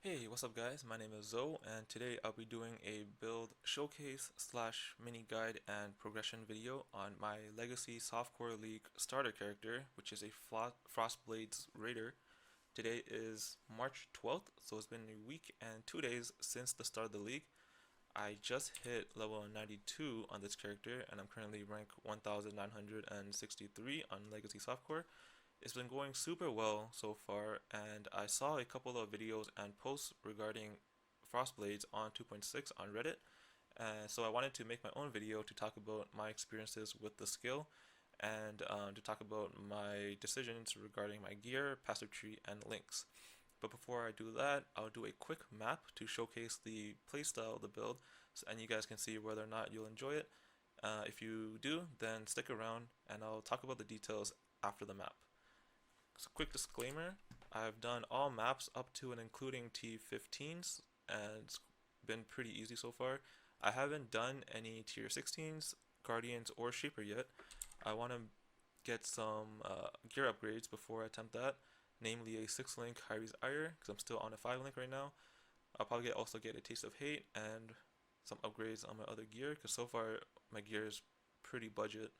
Hey, what's up guys? My name is Zoe and today I'll be doing a build showcase slash mini guide and progression video on my Legacy Softcore League starter character, which is a FrostBlades Raider. Today is March 12th, so it's been a week and 2 days since the start of the league. I just hit level 92 on this character and I'm currently rank 1963 on Legacy Softcore. It's been going super well so far, and I saw a couple of videos and posts regarding Frostblades on 2.6 on Reddit, so I wanted to make my own video to talk about my experiences with the skill and to talk about my decisions regarding my gear, passive tree, and links. But before I do that, I'll do a quick map to showcase the playstyle of the build, and you guys can see whether or not you'll enjoy it. If you do, then stick around, and I'll talk about the details after the map. So quick disclaimer, I've done all maps up to and including T15s and it's been pretty easy so far. I haven't done any tier 16s, Guardians, or Shaper yet. I want to get some gear upgrades before I attempt that, namely a 6 link Hyries Ire because I'm still on a 5 link right now. I'll probably also get a Taste of Hate and some upgrades on my other gear because so far my gear is pretty budget.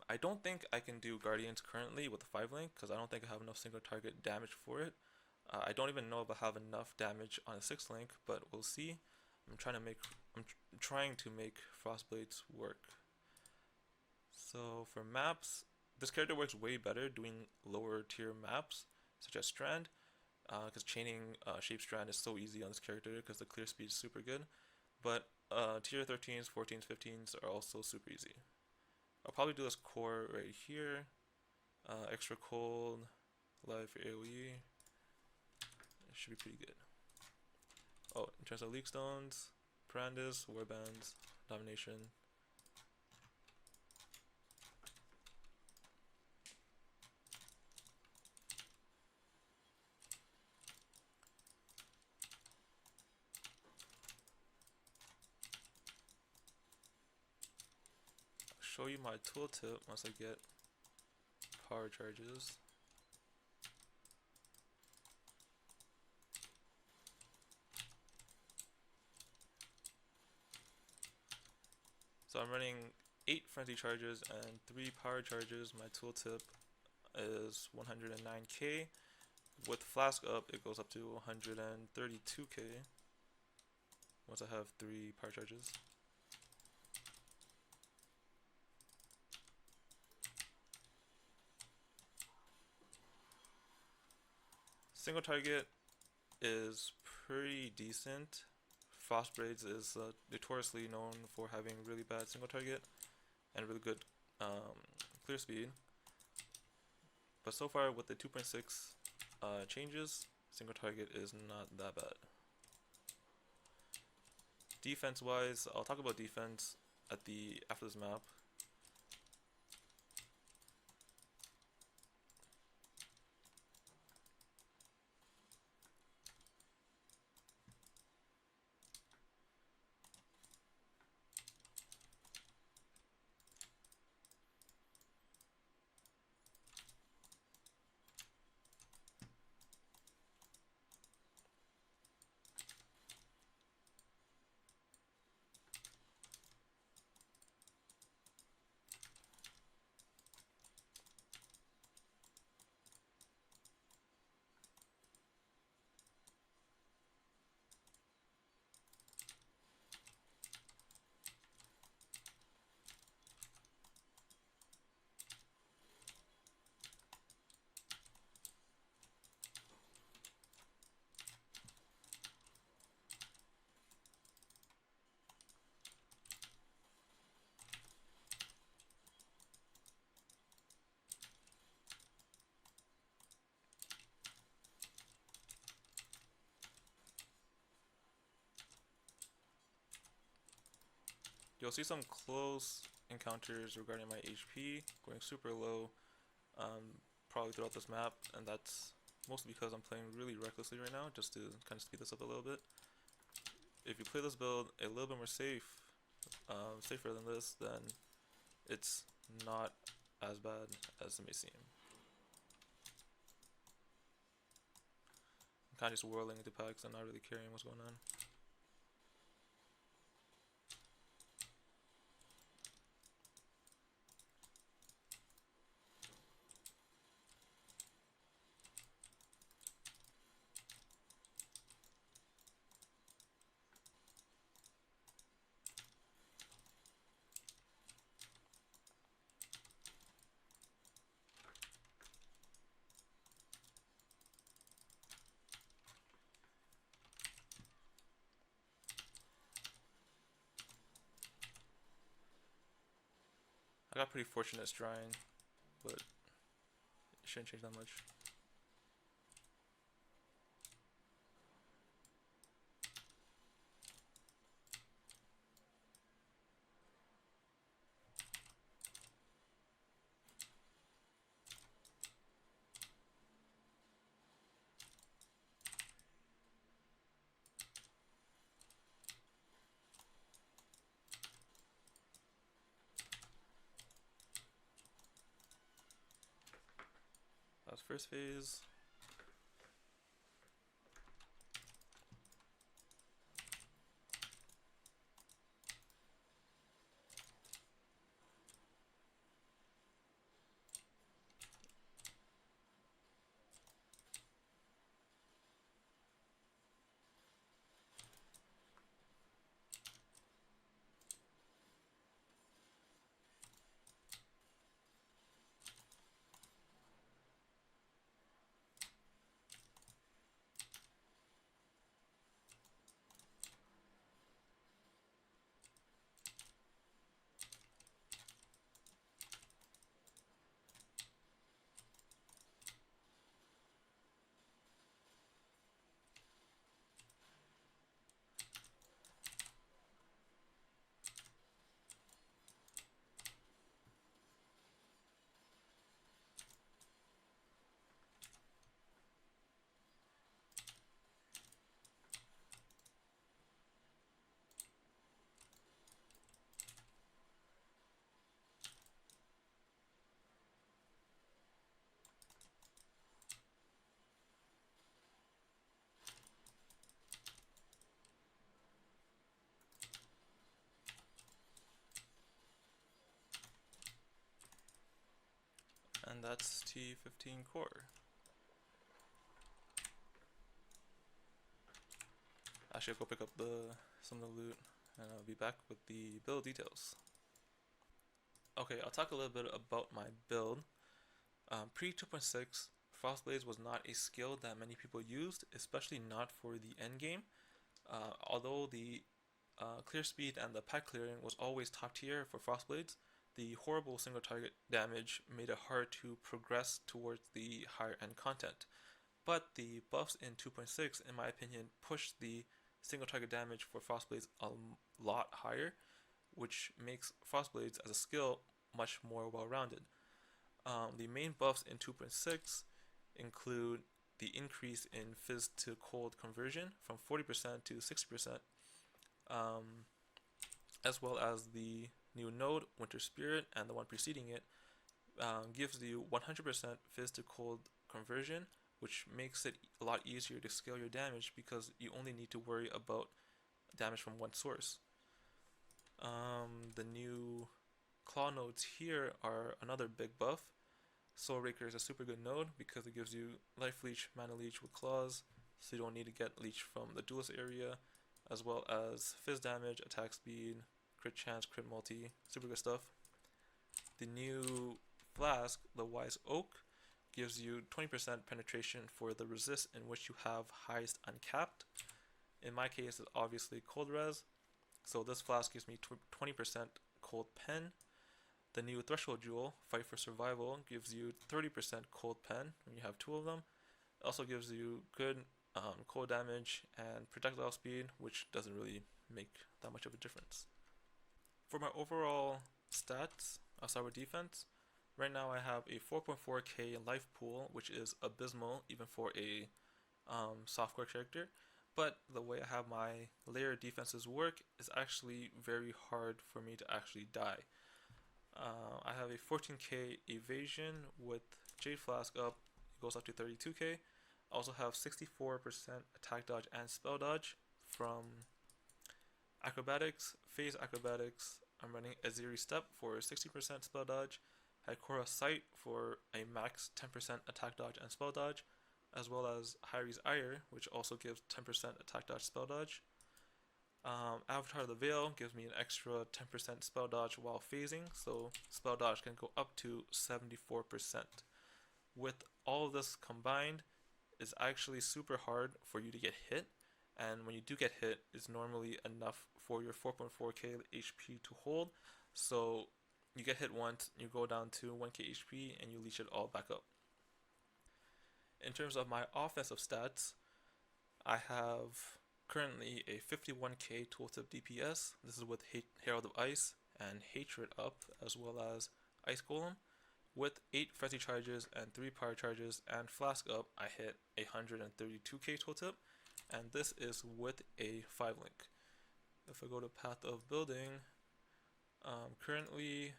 I don't think I can do Guardians currently with the 5 link because I don't think I have enough single target damage for it. I don't even know if I have enough damage on a 6 link, but we'll see. I'm trying to make Frostblades work. So for maps, this character works way better doing lower tier maps such as Strand, because chaining Shape Strand is so easy on this character because the clear speed is super good. But tier 13s, 14s, 15s are also super easy. I'll probably do this core right here. Extra cold, live for AoE. It should be pretty good. Oh, in terms of leak stones, Brandis, warbands, domination. I'll show you my tooltip once I get power charges. So I'm running 8 frenzy charges and 3 power charges. My tooltip is 109k. With flask up, it goes up to 132k once I have 3 power charges. Single target is pretty decent. Frostblades is notoriously known for having really bad single target and really good clear speed. But so far with the 2.6 changes, single target is not that bad. Defense wise, I'll talk about defense after this map. You'll see some close encounters regarding my HP going super low, probably throughout this map, and that's mostly because I'm playing really recklessly right now, just to kind of speed this up a little bit. If you play this build a little bit more safer than this, then it's not as bad as it may seem. kind of just whirling into packs and not really caring what's going on. I got pretty fortunate it's drying, but it shouldn't change that much. That was first phase. And that's T15 core. Actually, I'll go pick up some of the loot, and I'll be back with the build details. Okay, I'll talk a little bit about my build. Pre 2.6, Frostblades was not a skill that many people used, especially not for the end game. Although the clear speed and the pack clearing was always top tier for Frostblades, the horrible single target damage made it hard to progress towards the higher end content. But the buffs in 2.6, in my opinion, pushed the single target damage for Frostblades a lot higher, which makes Frostblades as a skill much more well-rounded. The main buffs in 2.6 include the increase in fizz to cold conversion from 40% to 60%, as well as the new node, Winter Spirit, and the one preceding it, gives you 100% fizz to cold conversion, which makes it a lot easier to scale your damage because you only need to worry about damage from one source. The new claw nodes here are another big buff. Soul Raker is a super good node because it gives you life leech, mana leech with claws, so you don't need to get leech from the duelist area, as well as fizz damage, attack speed, crit chance, crit multi, super good stuff. The new flask, the Wise Oak, gives you 20% penetration for the resist in which you have highest uncapped. In my case, it's obviously cold res, so this flask gives me 20% cold pen. The new Threshold Jewel, Fight for Survival, gives you 30% cold pen when you have two of them. It also gives you good cold damage and projectile speed, which doesn't really make that much of a difference. For my overall stats, I'll start with defense. Right now I have a 4.4k life pool, which is abysmal even for a softcore character. But the way I have my layer defenses work is actually very hard for me to actually die. I have a 14k evasion with Jade Flask up, it goes up to 32k. Also have 64% attack dodge and spell dodge. From acrobatics, phase acrobatics, I'm running Aziri Step for 60% spell dodge, Hikora Sight for a max 10% attack dodge and spell dodge, as well as Hyri's Ire, which also gives 10% attack dodge spell dodge. Avatar of the Veil gives me an extra 10% spell dodge while phasing, so spell dodge can go up to 74%. With all of this combined, it's actually super hard for you to get hit, and when you do get hit, it's normally enough for your 4.4k HP to hold, so you get hit once, you go down to 1k HP, and you leech it all back up. In terms of my offensive stats, I have currently a 51k tooltip DPS. This is with Herald of Ice and Hatred up, as well as Ice Golem. With 8 Frenzy charges and 3 Power charges and Flask up, I hit 132k tooltip, and this is with a 5 link. If I go to Path of Building, currently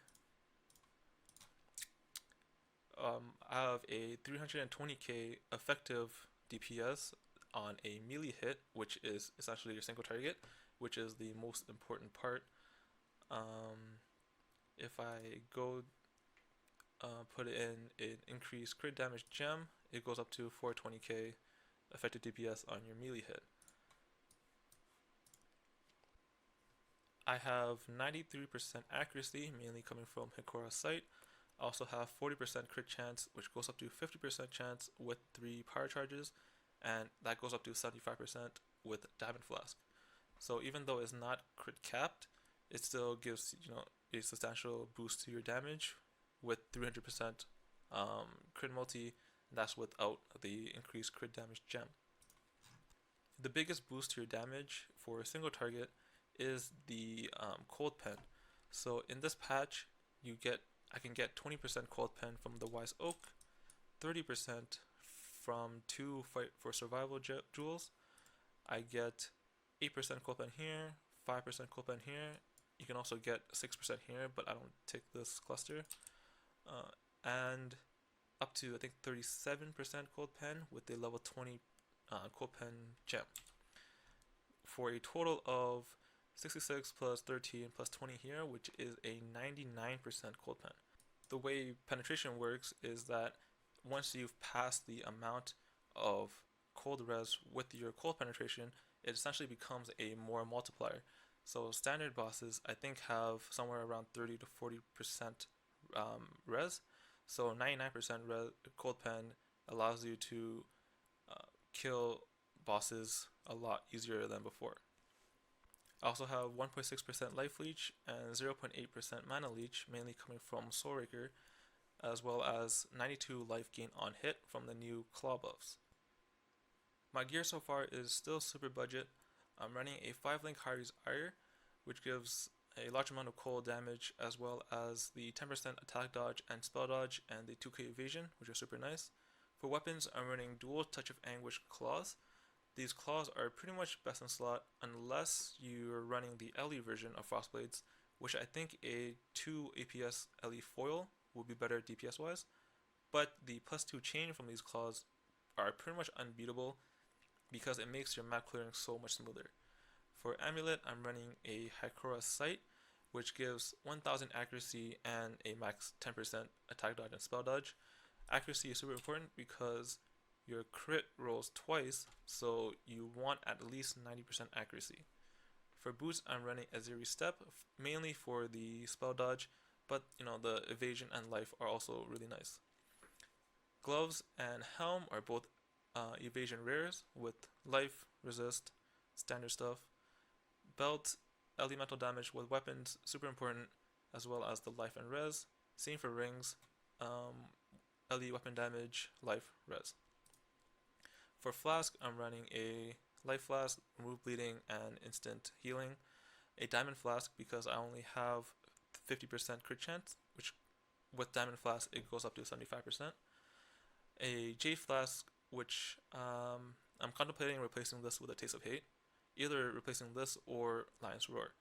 I have a 320k effective DPS on a melee hit, which is essentially your single target, which is the most important part. If I go put it in an increased crit damage gem, it goes up to 420k effective DPS on your melee hit. I have 93% accuracy, mainly coming from Hikora Sight. I also have 40% crit chance, which goes up to 50% chance with 3 power charges, and that goes up to 75% with Diamond Flask. So even though it's not crit capped, it still gives a substantial boost to your damage with 300% crit multi, and that's without the increased crit damage gem. The biggest boost to your damage for a single target is the Cold Pen. So in this patch, I can get 20% Cold Pen from the Wise Oak, 30% from 2 Fight for Survival jewels. I get 8% Cold Pen here, 5% Cold Pen here. You can also get 6% here, but I don't take this cluster. And up to, I think, 37% Cold Pen with the level 20 Cold Pen gem. For a total of 66 plus 13 plus 20 here, which is a 99% Cold Pen. The way penetration works is that once you've passed the amount of cold res with your cold penetration, it essentially becomes a more multiplier. So standard bosses, I think, have somewhere around 30 to 40% res. So 99% cold pen allows you to kill bosses a lot easier than before. I also have 1.6% life leech and 0.8% mana leech, mainly coming from Soul Raker, as well as 92 life gain on hit from the new claw buffs. My gear so far is still super budget. I'm running a 5 link Hyri's Ire, which gives a large amount of cold damage, as well as the 10% attack dodge and spell dodge, and the 2k evasion, which are super nice. For weapons, I'm running dual Touch of Anguish claws. These claws are pretty much best in slot unless you're running the LE version of FrostBlades, which I think a 2 APS LE foil would be better DPS wise, but the +2 chain from these claws are pretty much unbeatable because it makes your map clearing so much smoother. For amulet, I'm running a Hikora Sight, which gives 1000 accuracy and a max 10% attack dodge and spell dodge. Accuracy is super important because your crit rolls twice, so you want at least 90% accuracy. For boots, I'm running Aziri Step, mainly for the spell dodge, but the evasion and life are also really nice. Gloves and helm are both evasion rares with life, resist, standard stuff. Belt, elemental damage with weapons, super important, as well as the life and res. Same for rings, LE weapon damage, life, res. For flask, I'm running a life flask, remove bleeding, and instant healing. A diamond flask because I only have 50% crit chance, which with diamond flask it goes up to 75%. A J flask, which I'm contemplating replacing this with a Taste of Hate, either replacing this or Lion's Roar.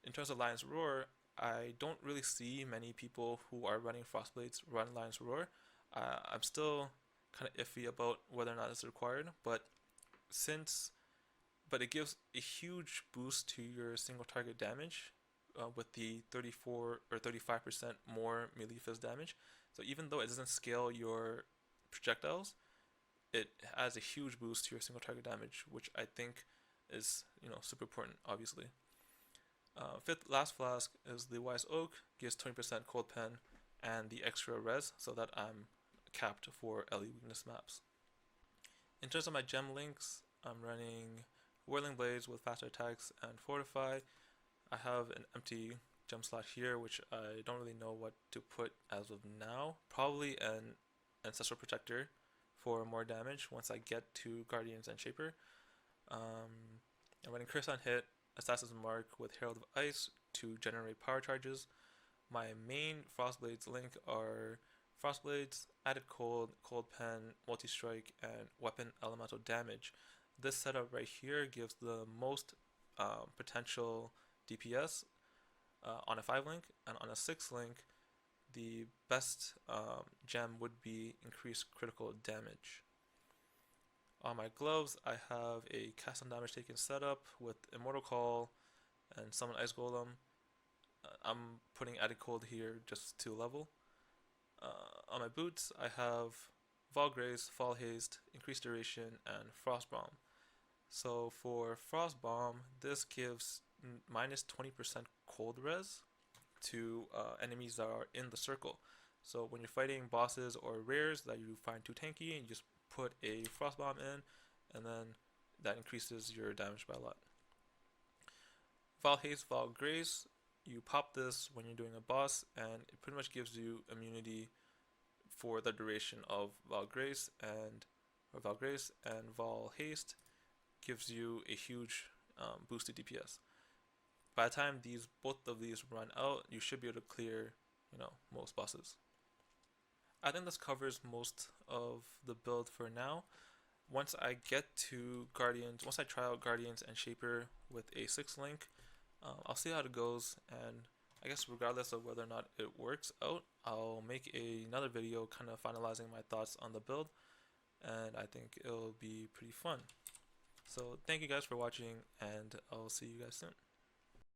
In terms of Lion's Roar, I don't really see many people who are running FrostBlades run Lion's Roar. I'm still kind of iffy about whether or not it's required, but since but it gives a huge boost to your single target damage with the 34 or 35% more melee fist damage. So even though it doesn't scale your projectiles, it has a huge boost to your single target damage, which I think is super important, obviously. Fifth last flask is the Wise Oak, gives 20% cold pen and the extra res, so that I'm capped for LE weakness maps. In terms of my gem links, I'm running Whirling Blades with faster attacks and Fortify. I have an empty gem slot here, which I don't really know what to put as of now. Probably an Ancestral Protector for more damage once I get to Guardians and Shaper. I'm running Curse on Hit, Assassin's Mark with Herald of Ice to generate power charges. My main Frostblades link are Frostblades, Added Cold, Cold Pen, Multi-Strike, and Weapon Elemental Damage. This setup right here gives the most potential DPS on a 5 link, and on a 6 link, the best gem would be increased critical damage. On my gloves, I have a cast on damage taken setup with Immortal Call and Summon Ice Golem. I'm putting Added Cold here just to level. On my boots, I have Vol Grace, Fall Haste, Increased Duration, and Frost Bomb. So for Frost Bomb, this gives minus 20% cold res to enemies that are in the circle. So when you're fighting bosses or rares that you find too tanky, you just put a Frost Bomb in, and then that increases your damage by a lot. Val Haste, Val Grace, you pop this when you're doing a boss, and it pretty much gives you immunity for the duration of Val Grace, and Val Haste gives you a huge boost to DPS. By the time both of these run out, you should be able to clear, most bosses. I think this covers most of the build for now. Once I get to Guardians, once I try out Guardians and Shaper with a 6 link, I'll see how it goes, and I guess regardless of whether or not it works out, I'll make another video kind of finalizing my thoughts on the build, and I think it'll be pretty fun. So thank you guys for watching, and I'll see you guys soon.